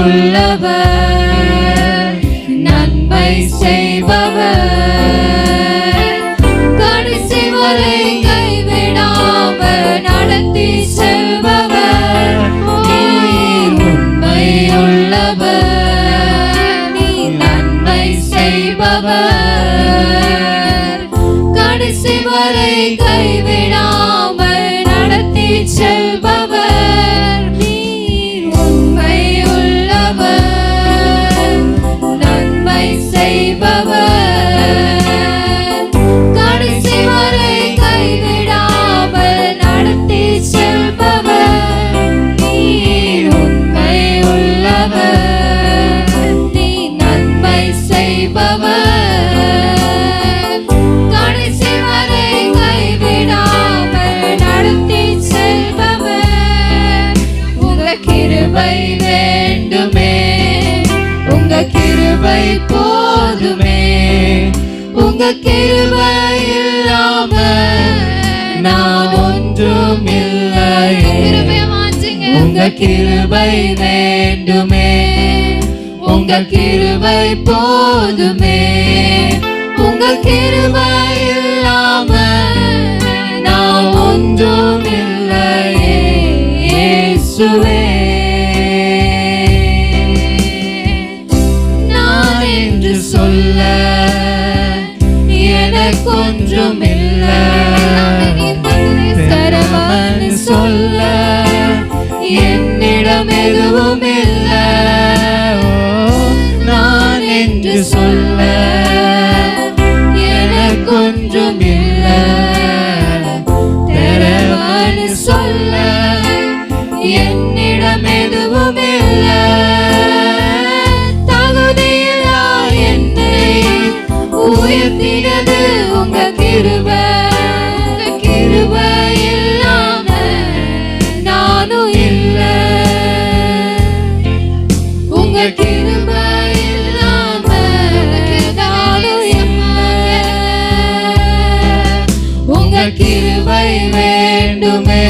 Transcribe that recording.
உள்ளவர், நன்மை செய்பவர், கடைசி வரை கைவிடாமல் நடத்தி செல்பவர். நீர் உண்மை உள்ளவர், நீர் நன்மை செய்பவர், கடைசி வரை கைவிடாமல் நடத்தி செல்பவர். நீர் உண்மை உள்ளவர், நன்மை செய்பவர், கடைசி வரை கைவிடாமல் நடத்தி செல்பவர். நீர் உண்மை உள்ளவர், நீர் நன்மை செய்பவர், கடைசி வரை கைவிடாமல் நடத்தி செல்பவர். உங்க கிருபை வேண்டுமே, உங்க கிருபை போதுமே, உங்க கிருபை இல்லாம நான் ஒன்றும் இல்லையே. உங்க கிருபை வேண்டுமே, உங்க கிருபை போதுமே, உங்க கிருபை இல்லாம நான் ஒன்றும் இல்லையே. இயேசுவே, நான் என்று சொல்ல எனக்கொன்றும் இல்லை, தரவன் சொல்ல என்னிடம் எதுவும் இல்லை. நான் என்று சொல்ல எனக்கொன்றும் இல்லை, தரவன் சொல்ல என்னிடம் எதுவும் இல்லை. தகுதியில்லா என்னை உயர்த்தினது உங்க கிருபை, உங்க கிருபை இல்லாம நானும் இல்லை. உங்க கிருபை இல்லாம நானும் இல்லை. உங்க கிருபை வேண்டுமே,